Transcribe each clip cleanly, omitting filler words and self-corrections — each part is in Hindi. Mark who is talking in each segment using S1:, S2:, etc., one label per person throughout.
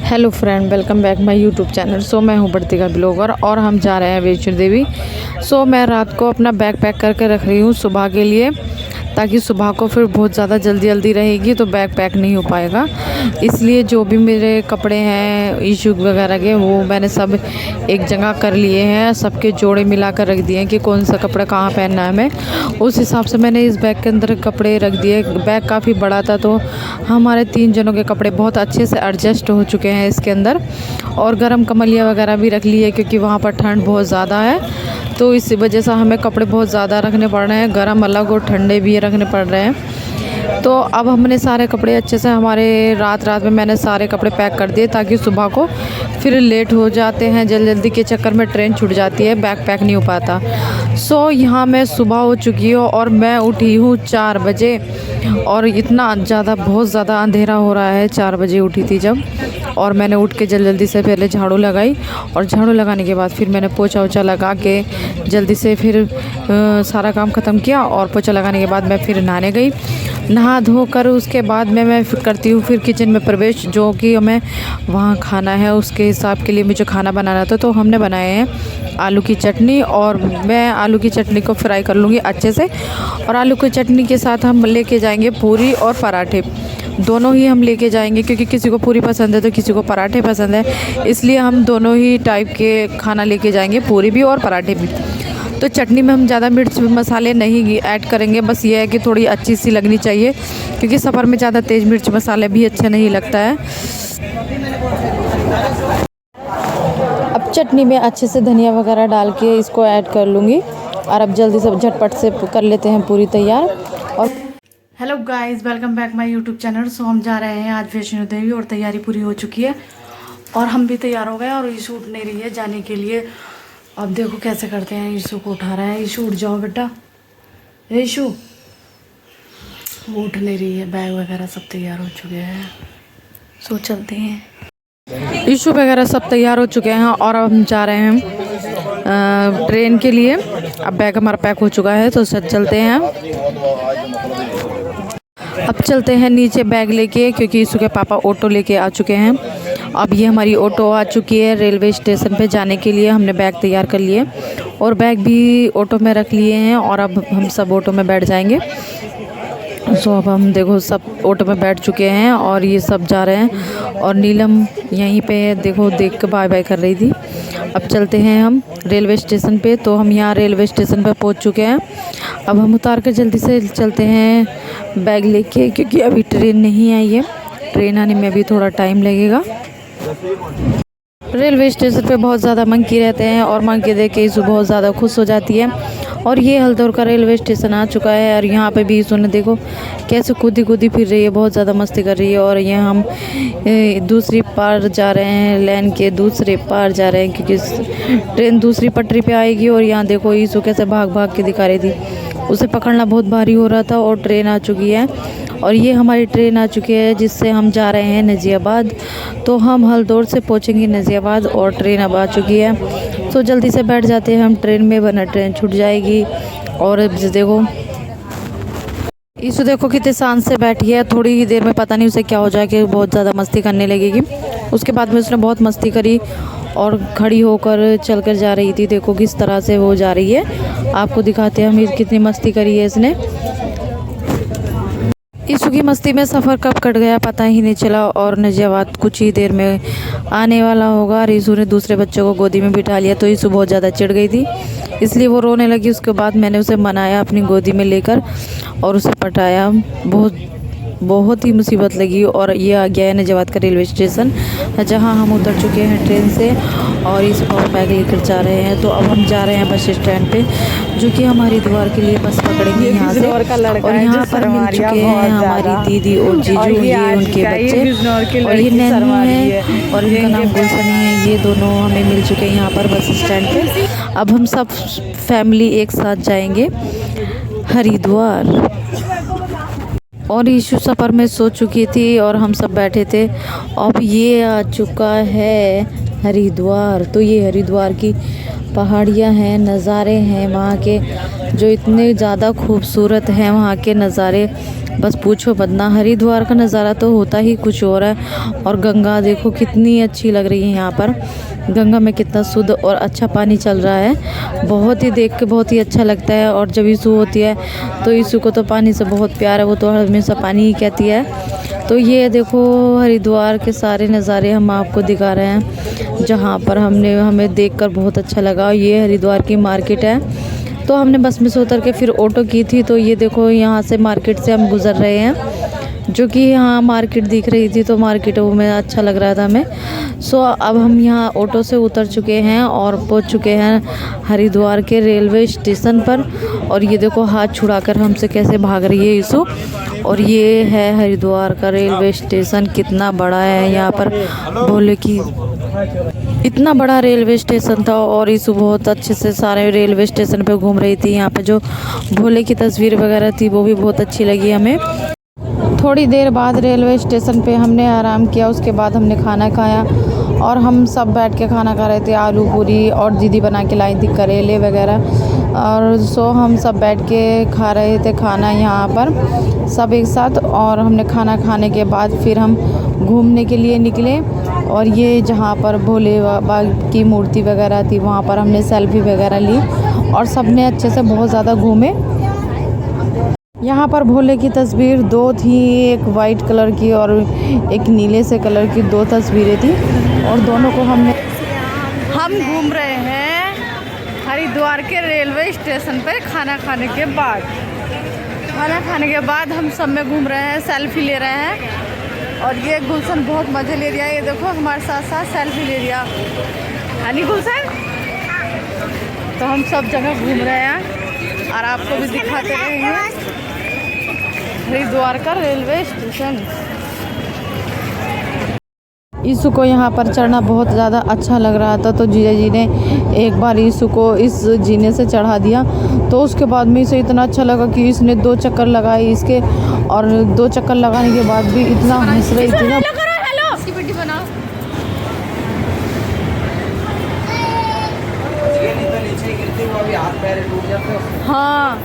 S1: Hello friend, welcome back my YouTube channel. मैं हूं वर्तिका ब्लॉगर और हम जा रहे हैं वैष्णो देवी। मैं रात को अपना बैग पैक करके रख रही हूं सुबह के लिए, ताकि सुबह को फिर बहुत ज़्यादा जल्दी रहेगी तो बैग पैक नहीं हो पाएगा। इसलिए जो भी मेरे कपड़े हैं इशू वगैरह के, वो मैंने सब एक जगह कर लिए हैं, सबके जोड़े मिला कर रख दिए हैं कि कौन सा कपड़ा कहाँ पहनना है हमें। उस हिसाब से मैंने इस बैग के अंदर कपड़े रख दिए। बैग काफ़ी बड़ा था तो हमारे 3 जनों के कपड़े बहुत अच्छे से एडजस्ट हो चुके हैं इसके अंदर। और गर्म कमलिया वगैरह भी रख ली है क्योंकि वहाँ पर ठंड बहुत ज़्यादा है, तो इस वजह से हमें कपड़े बहुत ज़्यादा रखने पड़ रहे हैं, गर्म अलग और ठंडे भी रखने पड़ रहे हैं। तो अब हमने सारे कपड़े अच्छे से हमारे रात में मैंने सारे कपड़े पैक कर दिए, ताकि सुबह को फिर लेट हो जाते हैं, जल्दी के चक्कर में ट्रेन छूट जाती है, बैग पैक नहीं हो पाता। यहाँ मैं सुबह हो चुकी हूँ और मैं उठी हूँ 4 बजे, और इतना ज़्यादा बहुत ज़्यादा अंधेरा हो रहा है। 4 बजे उठी थी जब, और मैंने उठ के जल्दी से पहले झाड़ू लगाई, और झाड़ू लगाने के बाद फिर मैंने पोछा वोछा लगा के जल्दी से फिर सारा काम ख़त्म किया। और पोछा लगाने के बाद मैं फिर नहाने गई। नहा धोकर उसके बाद मैं करती हूँ फिर किचन में प्रवेश, जो कि हमें वहाँ खाना है उसके हिसाब के लिए मुझे खाना बनाना था। तो हमने बनाए हैं आलू की चटनी, और मैं आलू की चटनी को फ्राई कर लूँगी अच्छे से। और आलू की चटनी के साथ हम लेके जाएंगे पूरी और पराठे, दोनों ही हम लेके जाएंगे, क्योंकि किसी को पूरी पसंद है तो किसी को पराठे पसंद है, इसलिए हम दोनों ही टाइप के खाना लेके जाएंगे, पूरी भी और पराठे भी। तो चटनी में हम ज़्यादा मिर्च मसाले नहीं ऐड करेंगे, बस ये है कि थोड़ी अच्छी सी लगनी चाहिए, क्योंकि सफ़र में ज़्यादा तेज़ मिर्च मसाले भी अच्छे नहीं लगता है। अब चटनी में अच्छे से धनिया वगैरह डाल के इसको ऐड कर लूँगी, और अब जल्दी से झटपट से कर लेते हैं पूरी तैयार। और hello guys, welcome back my YouTube channel. हम जा रहे हैं आज वैष्णो देवी, और तैयारी पूरी हो चुकी है और हम भी तैयार हो गए, और ईशू उठ नहीं रही है जाने के लिए। अब देखो कैसे करते हैं, ईशू को उठा रहा है। ईशू उठ जाओ बेटा, ईशू वो उठ नहीं रही है। बैग वगैरह सब तैयार हो चुके हैं, चलते हैं। ईशू वगैरह सब तैयार हो चुके हैं, और अब हम जा रहे हैं ट्रेन के लिए। अब बैग हमारा पैक हो चुका है, तो चलते हैं। अब चलते हैं नीचे बैग लेके, क्योंकि ईशू के पापा ऑटो लेके आ चुके हैं। अब ये हमारी ऑटो आ चुकी है रेलवे स्टेशन पे जाने के लिए। हमने बैग तैयार कर लिए और बैग भी ऑटो में रख लिए हैं, और अब हम सब ऑटो में बैठ जाएंगे। अब हम देखो सब ऑटो में बैठ चुके हैं, और ये सब जा रहे हैं। और नीलम यहीं पे देखो देख के बाय बाय कर रही थी। अब चलते हैं हम रेलवे स्टेशन पे। तो हम यहाँ रेलवे स्टेशन पे पहुँच चुके हैं। अब हम उतार कर जल्दी से चलते हैं बैग लेके, क्योंकि अभी ट्रेन नहीं आई है, ट्रेन आने में भी थोड़ा टाइम लगेगा। रेलवे स्टेशन पे बहुत ज़्यादा मंकी रहते हैं, और मंकी देख के ईशू बहुत ज़्यादा खुश हो जाती है। और ये हल्द्वानी का रेलवे स्टेशन आ चुका है, और यहाँ पे भी ईशू ने देखो कैसे कूदी फिर रही है, बहुत ज़्यादा मस्ती कर रही है। और ये हम दूसरी पार जा रहे हैं, लाइन के दूसरे पार जा रहे हैं, क्योंकि ट्रेन दूसरी पटरी पे आएगी। और यहाँ देखो ईशू कैसे भाग के दिखा रही थी, उसे पकड़ना बहुत भारी हो रहा था। और ट्रेन आ चुकी है, और ये हमारी ट्रेन आ चुकी है जिससे हम जा रहे हैं नज़ियाबाद। तो हम हल्द्वानी से पहुंचेंगे नज़ियाबाद, और ट्रेन अब आ चुकी है। तो जल्दी से बैठ जाते हैं हम ट्रेन में, वरना ट्रेन छूट जाएगी। और देखो ईशू देखो कितने शांत से बैठी है, थोड़ी ही देर में पता नहीं उसे क्या हो जाए कि बहुत ज़्यादा मस्ती करने लगेगी। उसके बाद में उसने बहुत मस्ती करी और खड़ी होकर चल कर जा रही थी। देखो किस तरह से वो जा रही है, आपको दिखाते हैं हम कितनी मस्ती करी है इसने। ईशू की मस्ती में सफ़र कब कट गया पता ही नहीं चला, और नज़ियाबाद कुछ ही देर में आने वाला होगा। और ईशू ने दूसरे बच्चों को गोदी में बिठा लिया, तो ईशू बहुत ज़्यादा चिढ़ गई थी, इसलिए वो रोने लगी। उसके बाद मैंने उसे मनाया अपनी गोदी में लेकर, और उसे पटाया। बहुत ही मुसीबत लगी। और ये आ गया है नज़ियाबाद का रेलवे स्टेशन, जहां हम उतर चुके हैं ट्रेन से, और इस पर बैग लेकर जा रहे हैं। तो अब हम जा रहे हैं बस स्टैंड पे, जो कि हमारी द्वार के लिए बस पकड़ेंगे यहाँ से। और यहाँ पर मिल चुके हैं हमारी दीदी और जीजू, ये उनके बच्चे, और ये नैनू है, और इनका नाम गुलशनी है। ये दोनों हमें मिल चुके हैं यहाँ पर बस स्टैंड पे। अब हम सब फैमिली एक साथ जाएंगे हरिद्वार। और ईशू सफ़र में सो चुकी थी, और हम सब बैठे थे। अब ये आ चुका है हरिद्वार। तो ये हरिद्वार की पहाड़ियाँ हैं, नज़ारे हैं वहाँ के, जो इतने ज़्यादा खूबसूरत हैं वहाँ के नज़ारे। बस पूछो मत ना, हरिद्वार का नज़ारा तो होता ही कुछ और है। और गंगा देखो कितनी अच्छी लग रही है यहाँ पर। गंगा में कितना शुद्ध और अच्छा पानी चल रहा है, बहुत ही देख के बहुत ही अच्छा लगता है। और जब यीशु होती है तो यीशु को तो पानी से बहुत प्यार है, वो तो हमेशा पानी ही कहती है। तो ये देखो हरिद्वार के सारे नज़ारे हम आपको दिखा रहे हैं, जहाँ पर हमें देखकर बहुत अच्छा लगा। ये हरिद्वार की मार्केट है। तो हमने बस में से उतर के फिर ऑटो की थी। तो ये देखो यहाँ से मार्केट से हम गुज़र रहे हैं, जो कि यहाँ मार्केट दिख रही थी, तो मार्केट वो में अच्छा लग रहा था हमें। सो अब हम यहाँ ऑटो से उतर चुके हैं और पहुँच चुके हैं हरिद्वार के रेलवे स्टेशन पर। और ये देखो हाथ छुड़ाकर हमसे कैसे भाग रही है यीशु। और ये है हरिद्वार का रेलवे स्टेशन, कितना बड़ा है यहाँ पर। बोले कि इतना बड़ा रेलवे स्टेशन था और यीशु बहुत अच्छे से सारे रेलवे स्टेशन पे घूम रही थी। यहाँ पे जो भोले की तस्वीर वगैरह थी वो भी बहुत अच्छी लगी हमें। थोड़ी देर बाद रेलवे स्टेशन पे हमने आराम किया, उसके बाद हमने खाना खाया और हम सब बैठ के खाना खा रहे थे। आलू पूरी और दीदी बना के लाई थी करेले वगैरह। और सो हम सब बैठ के खा रहे थे खाना यहाँ पर सब एक साथ। और हमने खाना खाने के बाद फिर हम घूमने के लिए निकले। और ये जहाँ पर भोले बाबा की मूर्ति वगैरह थी वहाँ पर हमने सेल्फी वगैरह ली और सबने अच्छे से बहुत ज़्यादा घूमे। यहाँ पर भोले की तस्वीर दो थी, एक वाइट कलर की और एक नीले से कलर की, दो तस्वीरें थी। और दोनों को हम घूम रहे हैं हरिद्वार के रेलवे स्टेशन पे। खाना खाने के बाद हम सब में घूम रहे हैं, सेल्फी ले रहे हैं। और ये गुलशन बहुत मज़े ले रहा है, ये देखो हमारे साथ साथ सेल्फी ले रहा है नी गुलशन। तो हम सब जगह घूम रहे हैं और आपको भी दिखाते रहेंगे हरिद्वार का रेलवे स्टेशन। यीशु को यहाँ पर चढ़ना बहुत ज़्यादा अच्छा लग रहा था, तो जीजा जी ने एक बार यीशु को इस जीने से चढ़ा दिया। तो उसके बाद में इसे इतना अच्छा लगा कि इसने 2 चक्कर लगाए इसके। और 2 चक्कर लगाने के बाद भी इतना हंस रही थी ना। हाँ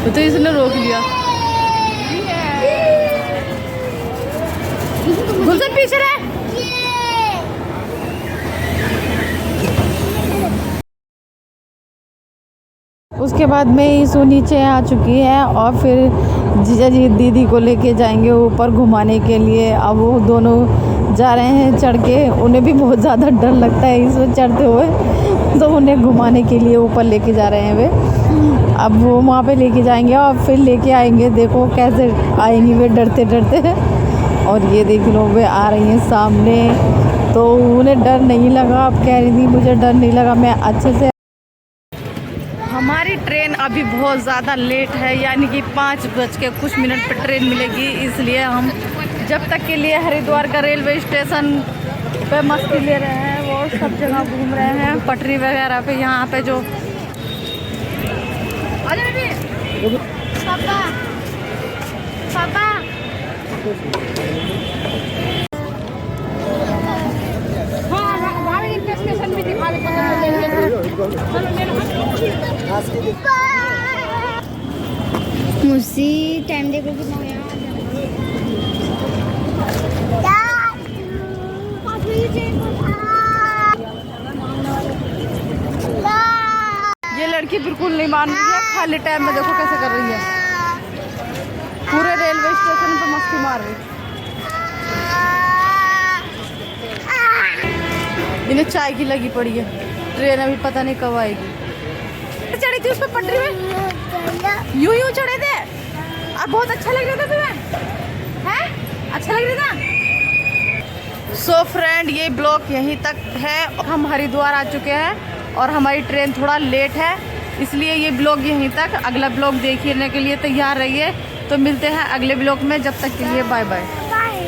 S1: तो इसने रोक लिया। गुलशन पीछे रहे। उसके बाद में यीशु नीचे आ चुकी है और फिर जीजा जी दीदी को लेके जाएंगे ऊपर घुमाने के लिए। अब वो दोनों जा रहे हैं चढ़ के, उन्हें भी बहुत ज़्यादा डर लगता है इसमें चढ़ते हुए, तो उन्हें घुमाने के लिए ऊपर लेके जा रहे हैं वे। अब वो वहाँ पे लेके जाएंगे और फिर लेके आएंगे। देखो कैसे आएंगी वे डरते डरते। और ये देख लो वे आ रही हैं सामने, तो उन्हें डर नहीं लगा। अब कह रही थी मुझे डर नहीं लगा, मैं अच्छे से। हमारी ट्रेन अभी बहुत ज़्यादा लेट है, यानी कि 5 बज के कुछ मिनट पर ट्रेन मिलेगी। इसलिए हम जब तक के लिए हरिद्वार का रेलवे स्टेशन पे मस्ती ले रहे हैं, वो सब जगह घूम रहे हैं पटरी वगैरह पे। यहाँ पे जो पापा स्टेशन भी दिखा
S2: मुझसे टाइम देखो कितना हो गया।
S1: ये लड़की बिल्कुल नहीं मान रही है, खाली टाइम में देखो कैसे कर रही है। पूरे रेलवे स्टेशन पे मस्ती मार रही। इन्हें चाय की लगी पड़ी है, ट्रेन अभी पता नहीं कब आएगी। चढ़ी थी उस पर पटरी में, यूं चढ़े थे। अब बहुत अच्छा लग रहा था तुम्हें, हैं? अच्छा लग रहा था। सो फ्रेंड, ये ब्लॉग यहीं तक है। हम हरिद्वार आ चुके हैं और हमारी ट्रेन थोड़ा लेट है, इसलिए ये ब्लॉग यहीं तक। अगला ब्लॉग देखने के लिए तैयार रहिए। तो मिलते हैं अगले ब्लॉग में, जब तक के लिए बाय बाय।